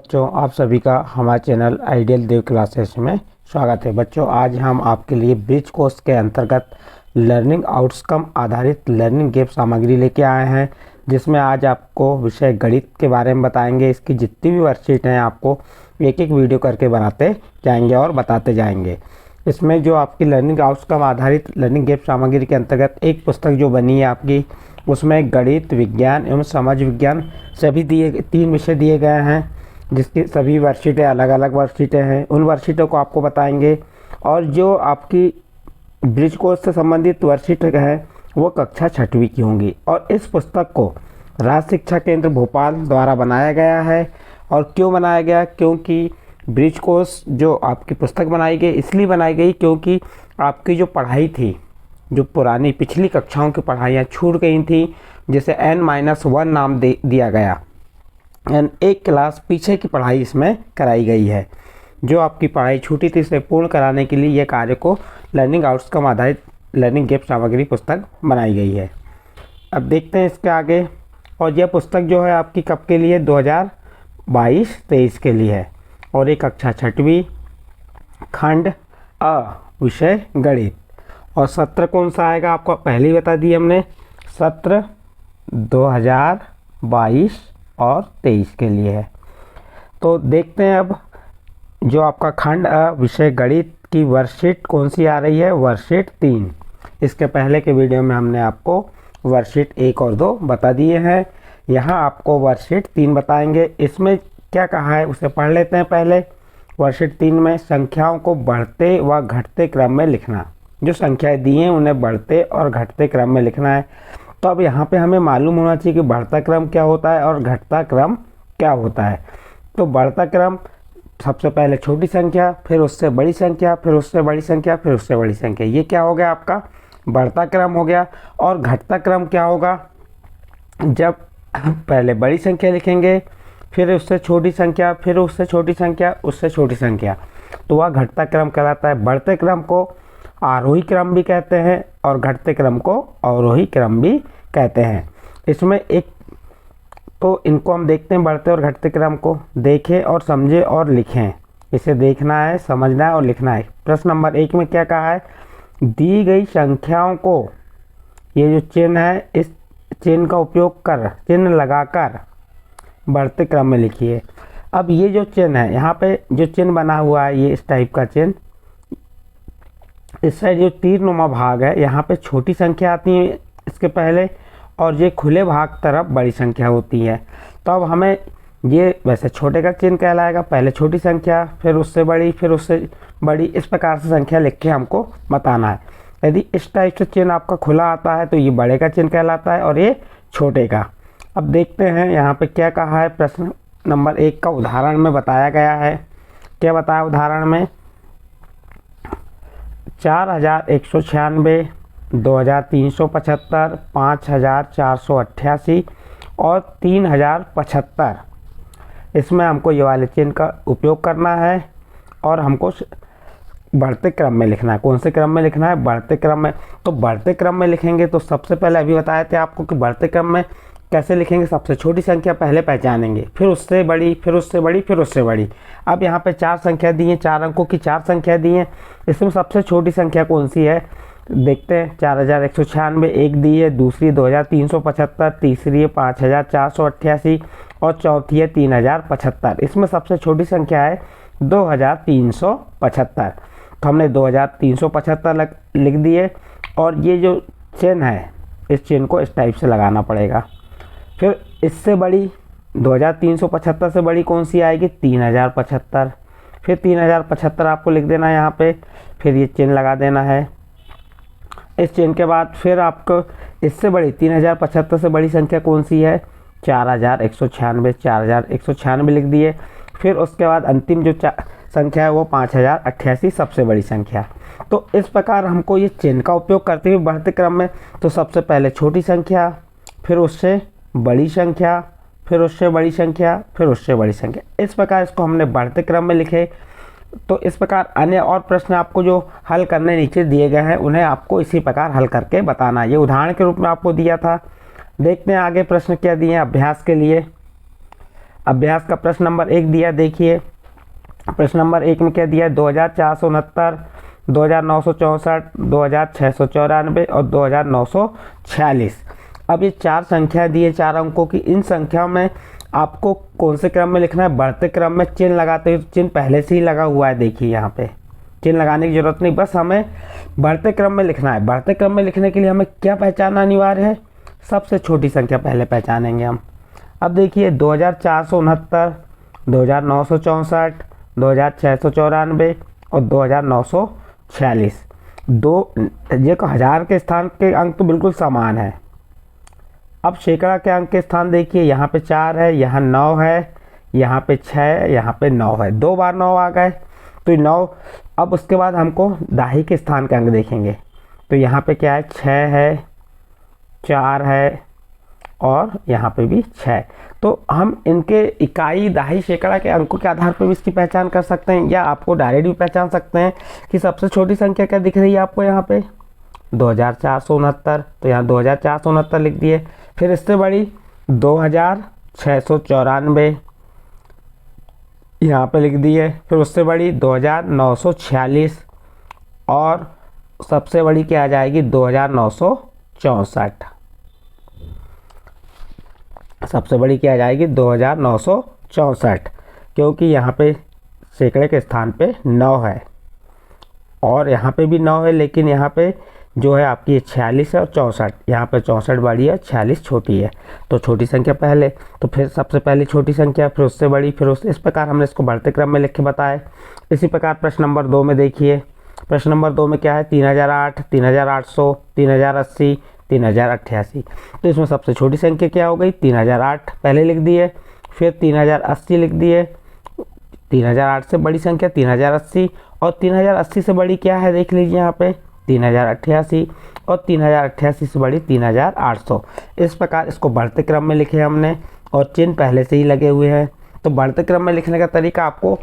बच्चों, आप सभी का हमारे चैनल आइडियल देव क्लासेस में स्वागत है। बच्चों, आज हम आपके लिए ब्रिज कोर्स के अंतर्गत लर्निंग आउटकम आधारित लर्निंग गेम सामग्री लेके आए हैं, जिसमें आज आपको विषय गणित के बारे में बताएंगे। इसकी जितनी भी वर्कशीट हैं आपको एक एक वीडियो करके बनाते जाएंगे और बताते जाएंगे। इसमें जो आपकी लर्निंग आउटकम आधारित लर्निंग गेम सामग्री के अंतर्गत एक पुस्तक जो बनी है आपकी, उसमें गणित, विज्ञान एवं समाज विज्ञान सभी तीन विषय दिए गए हैं, जिसकी सभी वर्कशीटें अलग अलग वर्कशीटें हैं। उन वर्कशीटों को आपको बताएंगे। और जो आपकी ब्रिज कोर्स से संबंधित वर्कशीट है वो कक्षा 6वीं की होंगी। और इस पुस्तक को राज्य शिक्षा केंद्र भोपाल द्वारा बनाया गया है। और क्यों बनाया गया? क्योंकि ब्रिज कोर्स जो आपकी पुस्तक बनाई गई इसलिए बनाई गई क्योंकि आपकी जो पढ़ाई थी, जो पुरानी पिछली कक्षाओं की पढ़ाइयाँ छूट गई थी, जिसे N-1 नाम दिया गया। एक क्लास पीछे की पढ़ाई इसमें कराई गई है। जो आपकी पढ़ाई छूटी थी इसे पूर्ण कराने के लिए यह कार्य को लर्निंग आउटकम आधारित लर्निंग गेम सामग्री पुस्तक बनाई गई है। अब देखते हैं इसके आगे। और यह पुस्तक जो है आपकी कब के लिए? 2022-23 के लिए है। और एक कक्षा 6वीं, खंड अ, विषय गणित। और सत्र कौन सा आएगा आपको पहले ही बता दिए हमने, सत्र 2022 और 23 के लिए है। तो देखते हैं अब जो आपका खंड अ, विषय गणित की वर्कशीट कौन सी आ रही है। वर्कशीट 3। इसके पहले के वीडियो में हमने आपको वर्कशीट 1 और 2 बता दिए हैं। यहाँ आपको वर्कशीट 3 बताएंगे। इसमें क्या कहा है उसे पढ़ लेते हैं पहले। वर्कशीट 3 में संख्याओं को बढ़ते व घटते क्रम में लिखना। जो संख्याएं दी हैं उन्हें बढ़ते और घटते क्रम में लिखना है। तो अब यहाँ पे हमें मालूम होना चाहिए कि बढ़ता क्रम क्या होता है और घटता क्रम क्या होता है। तो बढ़ता क्रम सबसे पहले छोटी संख्या, फिर उससे बड़ी संख्या, फिर उससे बड़ी संख्या, फिर उससे बड़ी संख्या। ये क्या हो गया? आपका बढ़ता क्रम हो गया। और घटता क्रम क्या होगा? जब पहले बड़ी संख्या लिखेंगे, फिर उससे छोटी संख्या, फिर उससे छोटी संख्या, उससे छोटी संख्या, तो वह घटता क्रम कहलाता है। बढ़ते क्रम को आरोही क्रम भी कहते हैं और घटते क्रम को अवरोही क्रम भी कहते हैं। इसमें एक तो इनको हम देखते हैं, बढ़ते और घटते क्रम को। देखें और समझें और लिखें। इसे देखना है, समझना है और लिखना है। प्रश्न नंबर 1 में क्या कहा है? दी गई संख्याओं को, ये जो चिन्ह है इस चिन्ह का उपयोग कर, चिन्ह लगाकर बढ़ते क्रम में लिखिए। अब ये जो चिन्ह है, यहाँ पे जो चिन्ह बना हुआ है, ये इस टाइप का चिन्ह, इस साइड जो तीरनुमा भाग है यहाँ पे छोटी संख्या आती है इसके पहले, और ये खुले भाग तरफ बड़ी संख्या होती है। तो अब हमें ये वैसे छोटे का चिन्ह कहलाएगा, पहले छोटी संख्या, फिर उससे बड़ी, फिर उससे बड़ी, इस प्रकार से संख्या लिख के हमको बताना है। यदि इस टाइप से चिन्ह आपका खुला आता है तो ये बड़े का चिन्ह कहलाता है और ये छोटे का। अब देखते हैं यहाँ पे क्या कहा है। प्रश्न नंबर 1 का उदाहरण में बताया गया है। क्या बताया उदाहरण में? 4196, 2375, 5488 और 3075। इसमें हमको ये वाले चिन्ह का उपयोग करना है और हमको बढ़ते क्रम में लिखना है। कौन से क्रम में लिखना है? बढ़ते क्रम में। तो बढ़ते क्रम में लिखेंगे तो सबसे पहले अभी बताए थे आपको कि बढ़ते क्रम में कैसे लिखेंगे। सबसे छोटी संख्या पहले पहचानेंगे, फिर उससे बड़ी, फिर उससे बड़ी, फिर उससे बड़ी। अब यहाँ पे 4 संख्या दी है, 4 अंकों की 4 संख्या दी है। इसमें सबसे छोटी संख्या कौन सी है देखते हैं। 4196 एक दी है, दूसरी 2375, तीसरी है 5488 और चौथी है 3075। इसमें सबसे छोटी संख्या है 2375। तो हमने 2375 लिख दिए। और ये जो चिन्ह है इस चिन्ह को इस टाइप से लगाना पड़ेगा। फिर इससे बड़ी 2375 से बड़ी कौन सी आएगी? 3075। फिर 3075 आपको लिख देना है यहाँ पे, फिर ये चिन्ह लगा देना है। इस चिन्ह के बाद फिर आपको इससे बड़ी 3075 से बड़ी संख्या कौन सी है? 4196, 4196 लिख दिए। फिर उसके बाद अंतिम जो संख्या है वो 5088, सबसे बड़ी संख्या। तो इस प्रकार हमको ये चिन्ह का उपयोग करते हुए बढ़ते क्रम में, तो सबसे पहले छोटी संख्या, फिर उससे बड़ी संख्या, फिर उससे बड़ी संख्या, फिर उससे बड़ी संख्या, इस प्रकार इसको हमने बढ़ते क्रम में लिखे। तो इस प्रकार अन्य और प्रश्न आपको जो हल करने नीचे दिए गए हैं उन्हें आपको इसी प्रकार हल करके बताना है। ये उदाहरण के रूप में आपको दिया था। देखते हैं आगे प्रश्न क्या दिए हैं अभ्यास के लिए। अभ्यास का प्रश्न नंबर 1 दिया, देखिए प्रश्न नंबर 1 में क्या दिया है, 2469, 2964, 2694 और 2946। अब ये 4 संख्या दी है 4 अंकों की। इन संख्याओं में आपको कौन से क्रम में लिखना है, बढ़ते क्रम में। चिन्ह लगाते हुए, चिन्ह पहले से ही लगा हुआ है, देखिए यहाँ पे चिन्ह लगाने की जरूरत नहीं, बस हमें बढ़ते क्रम में लिखना है। बढ़ते क्रम में लिखने के लिए हमें क्या पहचानना अनिवार्य है, सबसे छोटी संख्या पहले पहचानेंगे हम। अब देखिए 2469, 2964, 2694 और 2946। ये 1000 के स्थान के अंक तो बिल्कुल समान है। अब सैकड़ा के अंक के स्थान देखिए, यहाँ पे 4 है, यहाँ 9 है, यहाँ पे 6 है, यहाँ पे 9 है, 2 बार 9 आ गए तो 9। अब उसके बाद हमको दाही के स्थान के अंक देखेंगे, तो यहाँ पे क्या है, 6 है, 4 है और यहाँ पे भी 6। तो हम इनके इकाई, दाही, सैकड़ा के अंकों के आधार पर भी इसकी पहचान कर सकते हैं, या आपको डायरेक्ट भी पहचान सकते हैं कि सबसे छोटी संख्या क्या दिख रही है आपको यहाँ पे, 2469। तो यहाँ 2469 लिख दिए। फिर इससे बड़ी 2694 यहाँ पे लिख दिए। फिर उससे बड़ी 2946 और सबसे बड़ी क्या आ जाएगी, 2964। सबसे बड़ी क्या आ जाएगी, 2964, क्योंकि यहाँ पे सैकड़े के स्थान पे 9 है और यहाँ पे भी 9 है, लेकिन यहाँ पे जो है आपकी 46 है और 64। यहाँ पे 64 बड़ी है, 46 छोटी है। तो छोटी संख्या पहले, तो फिर सबसे पहली छोटी संख्या, फिर उससे बड़ी, फिर उससे, इस प्रकार हमने इसको बढ़ते क्रम में लिख के बताया। इसी प्रकार प्रश्न नंबर 2 में देखिए, प्रश्न नंबर 2 में क्या है, 3008, 3800, 3080, 3088। तो इसमें सबसे छोटी संख्या क्या हो गई, 3008 पहले लिख दिए। फिर 3080 लिख दिए। 3008 से बड़ी संख्या 3080 और 3080 से बड़ी क्या है, देख लीजिए यहाँ पे 3088 और 3088 से बड़ी 3800। इस प्रकार इसको बढ़ते क्रम में लिखे हमने और चिन्ह पहले से ही लगे हुए हैं। तो बढ़ते क्रम में लिखने का तरीका आपको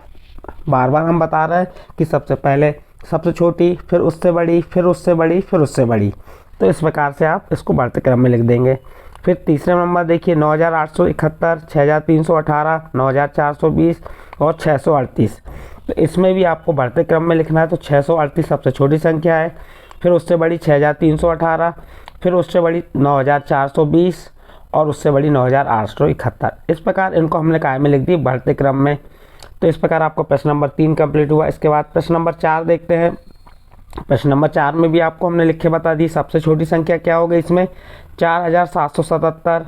बार बार हम बता रहे हैं कि सबसे पहले सबसे छोटी, फिर उससे बड़ी, फिर उससे बड़ी, फिर उससे बड़ी। तो इस प्रकार से आप इसको बढ़ते क्रम में लिख देंगे। फिर तीसरे नंबर देखिए 9871, 6318, 9420 और 638। तो इसमें भी आपको बढ़ते क्रम में लिखना है। तो 638 सबसे छोटी संख्या है, फिर उससे बड़ी 6318, फिर उससे बड़ी 9420 और उससे बड़ी 9871। इस प्रकार इनको हमने काय में लिख दी, बढ़ते क्रम में। तो इस प्रकार आपको प्रश्न नंबर 3 कंप्लीट हुआ। इसके बाद प्रश्न नंबर 4 देखते हैं। प्रश्न नंबर 4 में भी आपको हमने लिख के बता दी सबसे छोटी संख्या क्या होगी इसमें, 4777,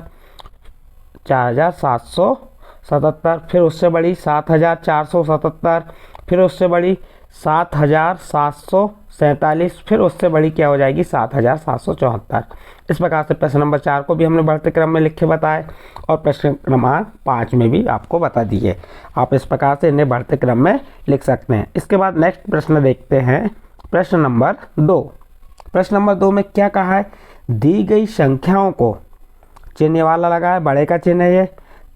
4777। फिर उससे बड़ी 7477, फिर उससे बड़ी 7747, फिर उससे बड़ी क्या हो जाएगी 7774। इस प्रकार से प्रश्न नंबर 4 को भी हमने बढ़ते क्रम में लिख के बताए और प्रश्न नंबर 5 में भी आपको बता दिए। आप इस प्रकार से इन्हें बढ़ते क्रम में लिख सकते हैं। इसके बाद नेक्स्ट प्रश्न देखते हैं, प्रश्न नंबर 2। प्रश्न नंबर 2 में क्या कहा है, दी गई संख्याओं को, चिन्ह वाला लगा है, बड़े का चिन्ह है ये,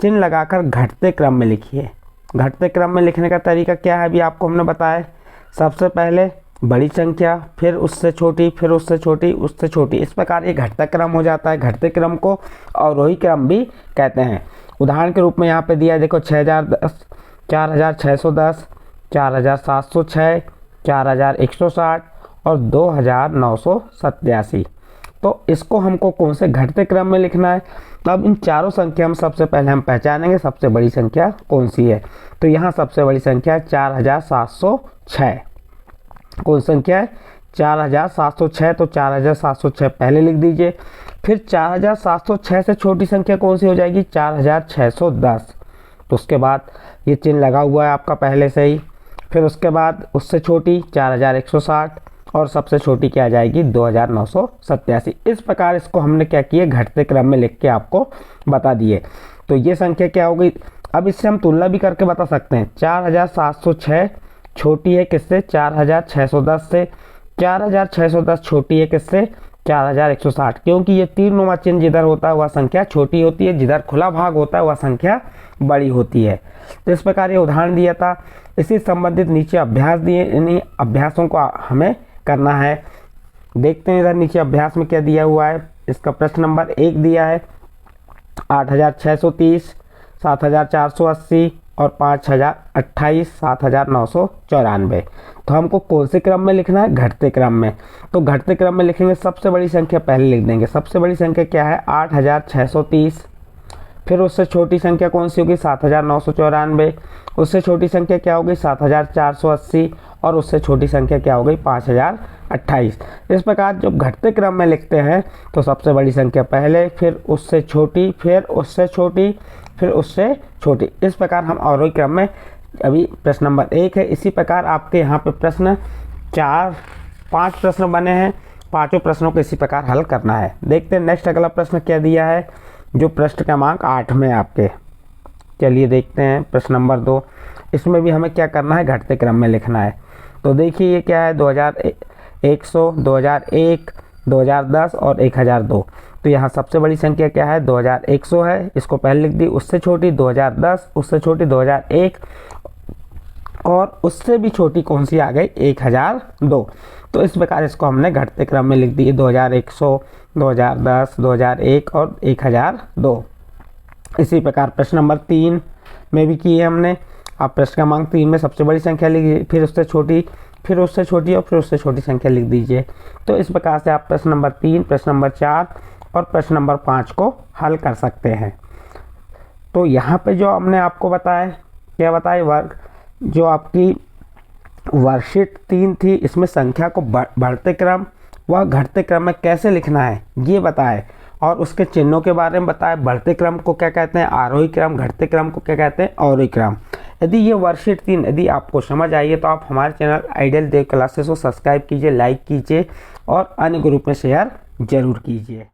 चिन्ह लगाकर घटते क्रम में लिखिए। घटते क्रम में लिखने का तरीका क्या है अभी आपको हमने बताया। सबसे पहले बड़ी संख्या, फिर उससे छोटी, फिर उससे छोटी, उससे छोटी। इस प्रकार ये घटता क्रम हो जाता है। घटते क्रम को अवरोही क्रम भी कहते हैं। उदाहरण के रूप में यहाँ पे दिया है, देखो 6010, 4610, 4706, 4160 और 2987। तो इसको हमको कौन से घटते क्रम में लिखना है। तो अब इन चारों संख्या में सबसे पहले हम पहचानेंगे सबसे बड़ी संख्या कौन सी है। तो यहाँ सबसे बड़ी संख्या है 4706। कौन संख्या है, 4706। तो 4706 पहले लिख दीजिए। फिर 4706 से छोटी संख्या कौन सी हो जाएगी, 4610। तो उसके बाद ये चिन्ह लगा हुआ है आपका पहले से ही। फिर उसके बाद उससे छोटी 4160 और सबसे छोटी क्या आ जाएगी 2987। इस प्रकार इसको हमने क्या किए, घटते क्रम में लिख के आपको बता दिए। तो ये संख्या क्या हो गई। अब इससे हम तुलना भी करके बता सकते हैं। 4706 छोटी है किससे, 4610 से। 4610 छोटी है किससे, 4160। क्योंकि ये तीर नुमा चिन्ह जिधर होता है वह संख्या छोटी होती है, जिधर खुला भाग होता है वह संख्या बड़ी होती है। तो इस प्रकार ये उदाहरण दिया था। इसी संबंधित नीचे अभ्यास दिए, इन्हीं अभ्यासों को हमें करना है। देखते हैं इधर नीचे अभ्यास में क्या दिया हुआ है। इसका प्रश्न नंबर 1 दिया है 8630, 7,480 और 5,028 7,994। तो हमको कौन से क्रम में लिखना है? घटते क्रम में। तो घटते क्रम में लिखेंगे, सबसे बड़ी संख्या पहले लिख देंगे। सबसे बड़ी संख्या क्या है? 8,630। फिर उससे छोटी संख्या कौन सी होगी? 7,994। उससे छोटी संख्या क्या होगी? 7,480। और उससे छोटी संख्या क्या हो गई? 5,028। इस प्रकार जब घटते क्रम में लिखते हैं तो सबसे बड़ी संख्या पहले, फिर उससे छोटी, फिर उससे छोटी, फिर उससे छोटी। इस प्रकार हम आरोही क्रम में, अभी प्रश्न नंबर 1 है। इसी प्रकार आपके यहाँ पे प्रश्न 5 प्रश्न बने हैं। पांचों प्रश्नों को इसी प्रकार हल करना है। देखते हैं नेक्स्ट अगला प्रश्न क्या दिया है, जो प्रश्न क्रमांक 8 में आपके। चलिए देखते हैं प्रश्न नंबर 2। इसमें भी हमें क्या करना है? घटते क्रम में लिखना है। तो देखिए ये क्या है? 2100, 2001, 2010 और 1002। तो यहाँ सबसे बड़ी संख्या क्या है? 2100 है, इसको पहले लिख दी। उससे छोटी 2010, उससे छोटी 2001 और उससे भी छोटी कौन सी आ गई? 1002। तो इस प्रकार इसको हमने घटते क्रम में लिख दिए, 2100, 2010, 2001 और 1002। इसी प्रकार प्रश्न नंबर 3 में भी किए हमने। आप प्रश्न क्रमांक 3 में सबसे बड़ी संख्या लिखिए, फिर उससे छोटी, फिर उससे छोटी और फिर उससे छोटी संख्या लिख दीजिए। तो इस प्रकार से आप प्रश्न नंबर 3, प्रश्न नंबर 4 और प्रश्न नंबर 5 को हल कर सकते हैं। तो यहाँ पे जो हमने आपको बताया, क्या बताया? वर्ग जो आपकी वर्कशीट 3 थी, इसमें संख्या को बढ़ते क्रम व घटते क्रम में कैसे लिखना है ये बताए, और उसके चिन्हों के बारे में बताए। बढ़ते क्रम को क्या कहते हैं? आरोही क्रम। घटते क्रम को क्या कहते हैं? अवरोही क्रम। यदि ये वर्कशीट 3 यदि आपको समझ आई है तो आप हमारे चैनल आइडियल देव क्लासेस को सब्सक्राइब कीजिए, लाइक कीजिए और अन्य ग्रुप में शेयर जरूर कीजिए।